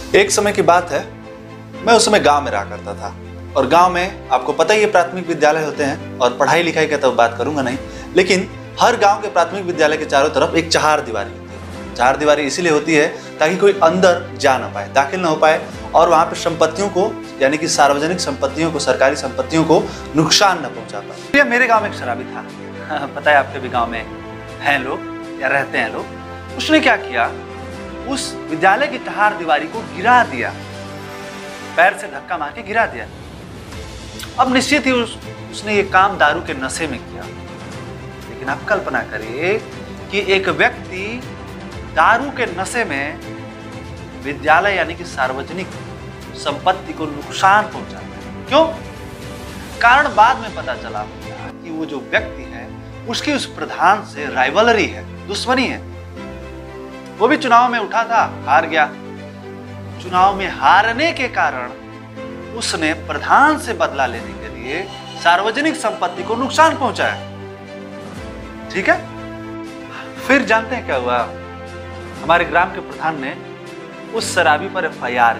एक समय की बात है, मैं उस समय गांव में रहा करता था और गांव में आपको पता ही है प्राथमिक विद्यालय होते हैं और पढ़ाई लिखाई का तो बात करूंगा नहीं, लेकिन हर गांव के प्राथमिक विद्यालय के चारों तरफ एक चार दीवारी होती है। चार दीवारी इसीलिए होती है ताकि कोई अंदर जा ना पाए, दाखिल ना हो पाए और वहां पर संपत्तियों को यानी कि सार्वजनिक संपत्तियों को, सरकारी संपत्तियों को नुकसान न पहुंचा पाए। मेरे गाँव में एक शराबी था, पता है आपके भी गाँव में हैं लोग या रहते हैं लोग। उसने क्या किया, उस विद्यालय की चार दीवारी को गिरा दिया, पैर से धक्का मार के गिरा दिया। अब निश्चित ही उसने ये काम दारू के नशे में किया। लेकिन आप कल्पना करिए कि एक व्यक्ति दारू के नशे में विद्यालय यानी कि सार्वजनिक संपत्ति को नुकसान पहुंचाता है। क्यों? कारण बाद में पता चला कि वो जो व्यक्ति है उसकी उस प्रधान से राइवलरी है, दुश्मनी है। वो भी चुनाव में उठा था, हार गया। चुनाव में हारने के कारण उसने प्रधान से बदला लेने के लिए सार्वजनिक संपत्ति को नुकसान पहुंचाया। ठीक है, फिर जानते हैं क्या हुआ? हमारे ग्राम के प्रधान ने उस शराबी पर एफआईआर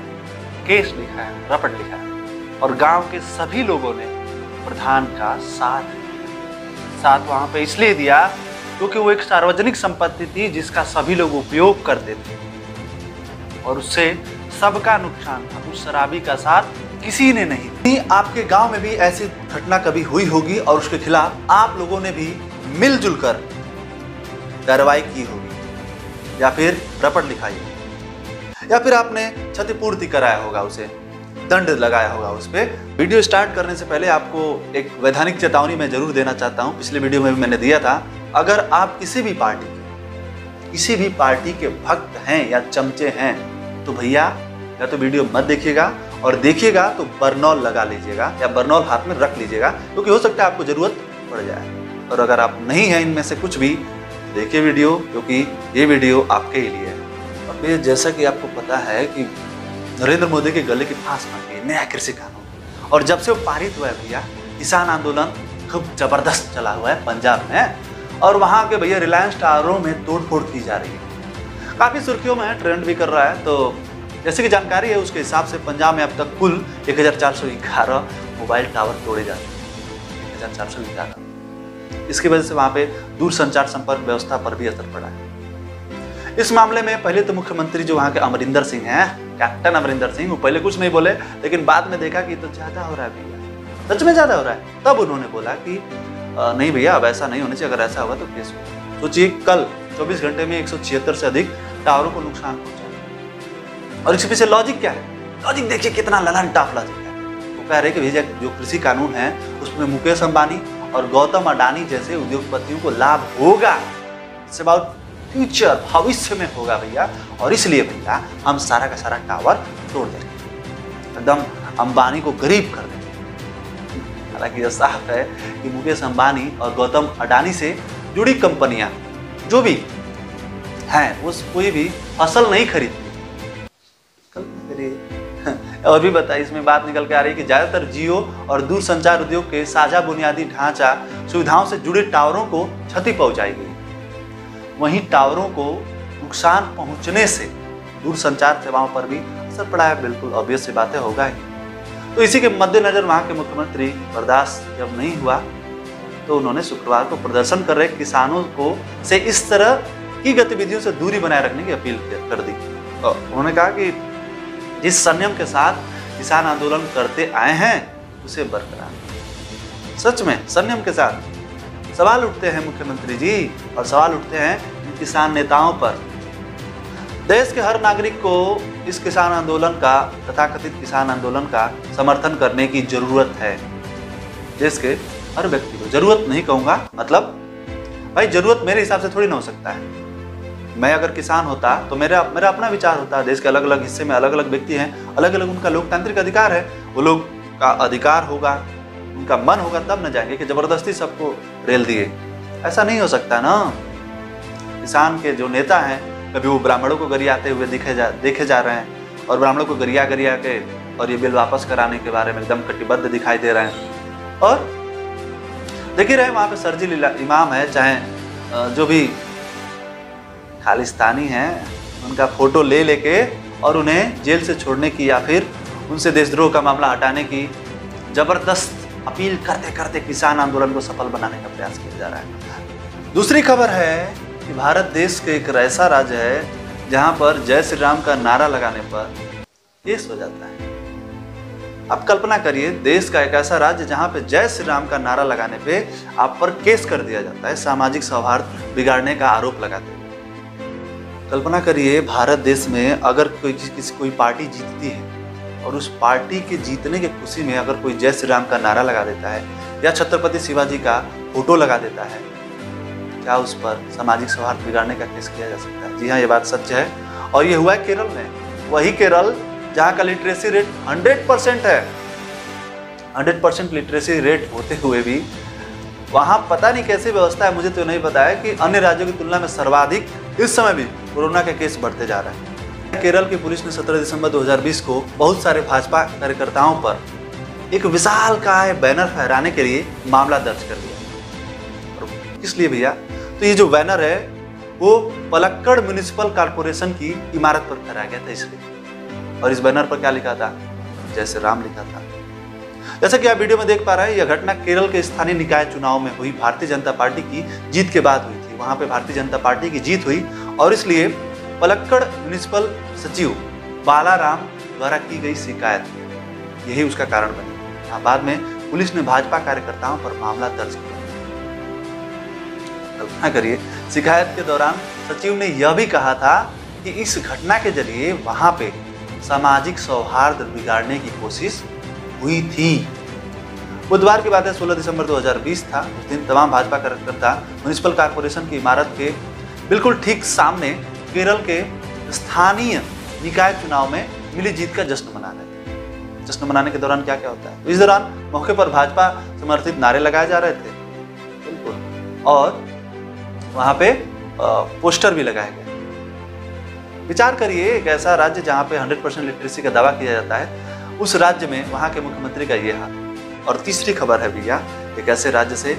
केस लिखा है, रपट लिखा है और गांव के सभी लोगों ने प्रधान का साथ वहां पे इसलिए दिया क्योंकि वो एक सार्वजनिक संपत्ति थी जिसका सभी लोग उपयोग करते थे और उससे सबका नुकसान था। उस शराबी का साथ किसी ने नहीं। आपके गांव में भी ऐसी घटना कभी हुई होगी और उसके खिलाफ आप लोगों ने भी मिलजुल कर कार्रवाई की होगी या फिर रपट लिखाई होगी या फिर आपने क्षतिपूर्ति कराया होगा, उसे दंड लगाया होगा उस पर। वीडियो स्टार्ट करने से पहले आपको एक वैधानिक चेतावनी मैं जरूर देना चाहता हूं। पिछले वीडियो में भी मैंने दिया था, अगर आप किसी भी पार्टी के भक्त हैं या चमचे हैं तो भैया या तो वीडियो मत देखिएगा और देखिएगा तो बर्नौल लगा लीजिएगा या बर्नौल हाथ में रख लीजिएगा, क्योंकि हो सकता है आपको जरूरत पड़ जाए। और अगर आप नहीं हैं इनमें से कुछ भी, देखिए वीडियो, क्योंकि ये वीडियो आपके ही लिए है। और फिर जैसा कि आपको पता है कि नरेंद्र मोदी के गले की फांस बन गई नया कृषि कानून, और जब से वो पारित हुआ है भैया, किसान आंदोलन खूब जबरदस्त चला हुआ है पंजाब में और वहाँ के भैया रिलायंस टावरों में तोड़फोड़ की जा रही है, काफ़ी सुर्खियों में है, ट्रेंड भी कर रहा है। तो जैसे कि जानकारी है उसके हिसाब से पंजाब में अब तक कुल 1411 मोबाइल टावर तोड़े जा चुके हैं, 1411। इसकी वजह से वहाँ पे दूरसंचार संपर्क व्यवस्था पर भी असर पड़ा है। इस मामले में पहले तो मुख्यमंत्री जो वहाँ के अमरिंदर सिंह हैं, कैप्टन अमरिंदर सिंह, वो पहले कुछ नहीं बोले, लेकिन बाद में देखा कि तो ज़्यादा हो रहा है भैया, सच में ज़्यादा हो रहा है। तब उन्होंने बोला कि नहीं भैया अब ऐसा नहीं होना चाहिए, अगर ऐसा हुआ तो केस होगा। सोचिए कल 24 घंटे में 176 से अधिक टावरों को नुकसान पहुंचा। और इसके पीछे लॉजिक क्या है? लॉजिक देखिए कितना ललन टॉप लॉजिक है। वो कह रहे कि भैया जो कृषि कानून है उसमें मुकेश अंबानी और गौतम अडानी जैसे उद्योगपतियों को लाभ होगा, इट्स अबाउट फ्यूचर, भविष्य में होगा भैया, और इसलिए भैया हम सारा का सारा टावर तोड़ देंगे, एकदम अंबानी को गरीब कर देंगे। हालांकि यह साफ है कि मुकेश अंबानी और गौतम अडानी से जुड़ी कंपनियां जो भी हैं वो कोई भी फसल नहीं खरीदती। और भी बताइए, इसमें बात निकल के आ रही है कि ज्यादातर जियो और दूरसंचार उद्योग के साझा बुनियादी ढांचा सुविधाओं से जुड़े टावरों को क्षति पहुंचाई गई। वहीं टावरों को नुकसान पहुंचने से दूरसंचार सेवाओं पर भी असर पड़ा है। बिल्कुल ऑब्वियस सी बातें होगा ही। तो इसी के मद्देनजर वहां के मुख्यमंत्री बर्दाश्त जब नहीं हुआ तो उन्होंने शुक्रवार को प्रदर्शन कर रहे किसानों को से इस तरह की गतिविधियों से दूरी बनाए रखने की अपील कर दी। उन्होंने कहा कि जिस संयम के साथ किसान आंदोलन करते आए हैं उसे बरकरार, सच में संयम के साथ। सवाल उठते हैं मुख्यमंत्री जी, और सवाल उठते हैं किसान नेताओं पर। देश के हर नागरिक को इस किसान आंदोलन का, तथाकथित किसान आंदोलन का समर्थन करने की जरूरत है। देश के हर व्यक्ति को, जरूरत नहीं कहूंगा, मतलब भाई जरूरत मेरे हिसाब से थोड़ी ना हो सकता है। मैं अगर किसान होता तो मेरा अपना विचार होता। देश के अलग अलग हिस्से में अलग अलग व्यक्ति हैं, अलग अलग उनका लोकतांत्रिक अधिकार है, वो लोग का अधिकार होगा, उनका मन होगा, तब न जाएंगे कि जबरदस्ती सबको रेल दिए। ऐसा नहीं हो सकता ना। किसान के जो नेता हैं कभी वो ब्राह्मणों को गरियाते हुए देखे जा रहे हैं और ब्राह्मणों को गरिया के और ये बिल वापस कराने के बारे में एकदम कटिबद्ध दिखाई दे रहे हैं। और देखिए रहे वहाँ पे शर्जील इमाम है, चाहे जो भी खालिस्तानी हैं, उनका फोटो ले लेके और उन्हें जेल से छोड़ने की या फिर उनसे देशद्रोह का मामला हटाने की जबरदस्त अपील करते करते किसान आंदोलन को सफल बनाने का प्रयास किया जा रहा है। दूसरी खबर है कि भारत देश के एक ऐसा राज्य है जहां पर जय श्री राम का नारा लगाने पर केस हो जाता है। आप कल्पना करिए, देश का एक ऐसा राज्य जहां पे जय श्री राम का नारा लगाने पे आप पर केस कर दिया जाता है, सामाजिक सौहार्द बिगाड़ने का आरोप लगाते हैं। कल्पना करिए, भारत देश में अगर कोई पार्टी जीतती है और उस पार्टी के जीतने की खुशी में अगर कोई जय श्री राम का नारा लगा देता है या छत्रपति शिवाजी का फोटो लगा देता है, क्या उस पर सामाजिक सौहार्द बिगाड़ने का केस किया जा सकता है? जी हाँ, ये बात सच है और ये हुआ है केरल में। वही केरल जहाँ का लिटरेसी रेट 100% है। 100% लिटरेसी रेट होते हुए भी वहाँ पता नहीं कैसी व्यवस्था है, मुझे तो नहीं पता है कि अन्य राज्यों की तुलना में सर्वाधिक इस समय भी कोरोना के केस बढ़ते जा रहे हैं। केरल की पुलिस ने 17 दिसंबर 2020 को बहुत सारे भाजपा कार्यकर्ताओं पर एक विशालकाय बैनर फहराने के लिए मामला दर्ज कर दिया। किस लिए भैया? तो ये जो बैनर है वो पलक्कड़ म्युनिसिपल कॉर्पोरेशन की इमारत पर फहराया गया था इसलिए। और इस बैनर पर क्या लिखा था? जय श्री राम लिखा था। जैसा कि आप वीडियो में देख पा रहे हैं, यह घटना केरल के स्थानीय निकाय चुनाव में हुई भारतीय जनता पार्टी की जीत के बाद हुई थी। वहां पे भारतीय जनता पार्टी की जीत हुई और इसलिए पलक्कड़ म्युनिसिपल सचिव बालाराम द्वारा की गई शिकायत यही उसका कारण बनी। बाद में पुलिस ने भाजपा कार्यकर्ताओं पर मामला दर्ज किया। कल्पना करिए, शिकायत के दौरान सचिव ने यह भी कहा था कि इस घटना के जरिए वहां पे सामाजिक सौहार्द बिगाड़ने की कोशिश हुई थी। बुधवार की बात है, 16 दिसंबर 2020 था। उस दिन तमाम भाजपा कार्यकर्ता म्युनिसिपल कॉर्पोरेशन की इमारत के बिल्कुल ठीक सामने केरल के स्थानीय निकाय चुनाव में मिली जीत का जश्न मना रहे थे। जश्न मनाने के दौरान क्या क्या होता है? इस दौरान मौके पर भाजपा समर्थित नारे लगाए जा रहे थे बिल्कुल, और वहां पे पोस्टर भी लगाए गए। विचार करिए, एक ऐसा राज्य जहां पे 100% लिटरेसी का दावा किया जाता है, उस राज्य में वहां के मुख्यमंत्री का ये हाल। और तीसरी खबर है भैया, एक ऐसे राज्य से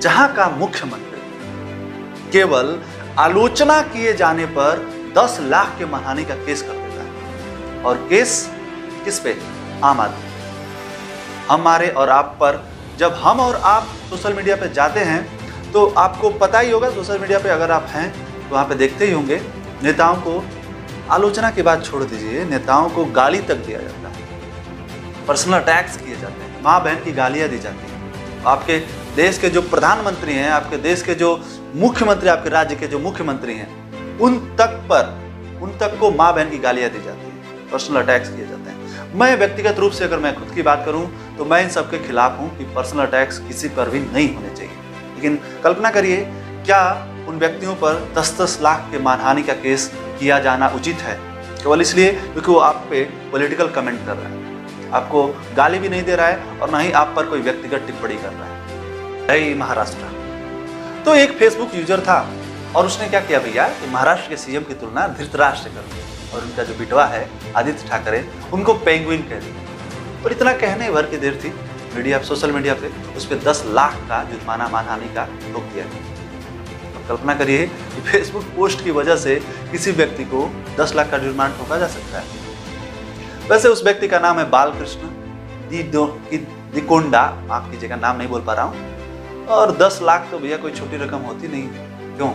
जहां का मुख्यमंत्री केवल आलोचना किए जाने पर 10 लाख के मानहानि का केस कर देता है। और केस किस पे? आम आदमी, हमारे और आप पर। जब हम और आप सोशल मीडिया पे जाते हैं तो आपको पता ही होगा, सोशल मीडिया पे अगर आप हैं तो वहाँ पे देखते ही होंगे, नेताओं को आलोचना की बात छोड़ दीजिए, नेताओं को गाली तक दिया जाता है, पर्सनल अटैक्स किए जाते हैं, माँ बहन की गालियाँ दी जाती हैं। आपके देश के जो प्रधानमंत्री हैं, आपके देश के जो मुख्यमंत्री, आपके राज्य के जो मुख्यमंत्री हैं, उन तक को माँ बहन की गालियाँ दी जाती हैं, पर्सनल अटैक्स किए जाते हैं। मैं व्यक्तिगत रूप से अगर मैं खुद की बात करूँ तो मैं इन सब के खिलाफ हूँ कि पर्सनल अटैक्स किसी पर भी नहीं होने चाहिए। लेकिन कल्पना करिए, क्या उन व्यक्तियों पर 10-10 लाख के मानहानि का केस किया जाना उचित है केवल इसलिए क्योंकि वो आप पे पॉलिटिकल कमेंट कर रहा है, आपको गाली भी नहीं दे रहा है और ना ही आप पर कोई व्यक्तिगत टिप्पणी कर रहा है। जय महाराष्ट्र। तो एक फेसबुक यूजर था और उसने क्या किया भैया कि महाराष्ट्र के सीएम की तुलना धृतराष्ट्र कर दी और उनका जो बिटवा है आदित्य ठाकरे, उनको पेंगुइन कह दिया। और इतना कहने भर की देर थी, मीडिया सोशल मीडिया पे उस पर 10 लाख का जुर्माना मानहानि का ठोक दिया गया। कल्पना करिए कि फेसबुक पोस्ट की वजह से किसी व्यक्ति को 10 लाख का जुर्माना ठोका जा सकता है। वैसे उस व्यक्ति का नाम है बालकृष्ण दिकोंडा, माफ कीजिएगा नाम नहीं बोल पा रहा हूँ। और 10 लाख तो भैया कोई छोटी रकम होती नहीं। क्यों?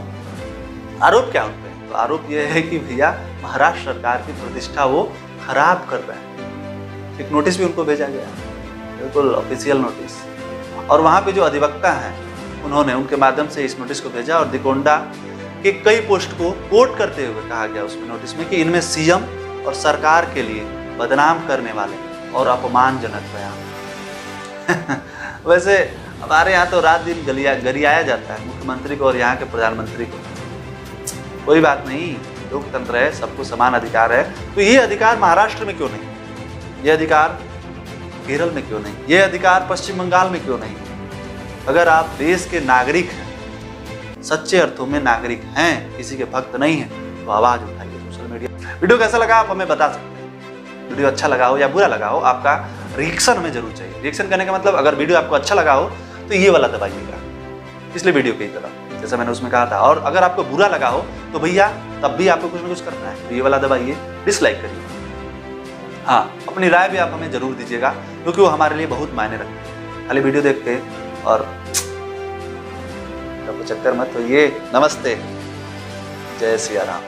आरोप क्या उन पे? तो आरोप यह है कि भैया महाराष्ट्र सरकार की प्रतिष्ठा वो खराब कर रहे हैं। एक नोटिस भी उनको भेजा गया, बिल्कुल ऑफिशियल नोटिस, और वहाँ पे जो अधिवक्ता हैं उन्होंने उनके माध्यम से इस नोटिस को भेजा और दिकोंडा के कई पोस्ट को कोट करते हुए कहा गया उसमें नोटिस में कि इनमें सीएम और सरकार के लिए बदनाम करने वाले और अपमानजनक बयान। वैसे हमारे यहाँ तो रात दिन गरियाया जाता है मुख्यमंत्री को और यहाँ के प्रधानमंत्री को। कोई बात नहीं, लोकतंत्र है, सबको समान अधिकार है। तो ये अधिकार महाराष्ट्र में क्यों नहीं? ये अधिकार केरल में क्यों नहीं? ये अधिकार पश्चिम बंगाल में क्यों नहीं? अगर आप देश के नागरिक हैं, सच्चे अर्थों में नागरिक हैं, किसी के भक्त नहीं हैं, तो आवाज उठाइए सोशल मीडिया। वीडियो कैसा लगा आप हमें बता सकते हैं। वीडियो अच्छा लगा हो या बुरा लगा हो, आपका रिएक्शन हमें जरूर चाहिए। रिएक्शन करने का मतलब अगर वीडियो आपको अच्छा लगा हो तो ये वाला दबाइएगा, इसलिए वीडियो की तरह, जैसा मैंने उसमें कहा था। और अगर आपको बुरा लगा हो तो भैया तब भी आपको कुछ ना कुछ करना है, तो ये वाला दबाइए, डिसलाइक करिए। हाँ, अपनी राय भी आप हमें जरूर दीजिएगा, क्योंकि वो हमारे लिए बहुत मायने रखते हैं। खाली वीडियो देख के और चक्कर मत होइए। नमस्ते, जय सिया राम।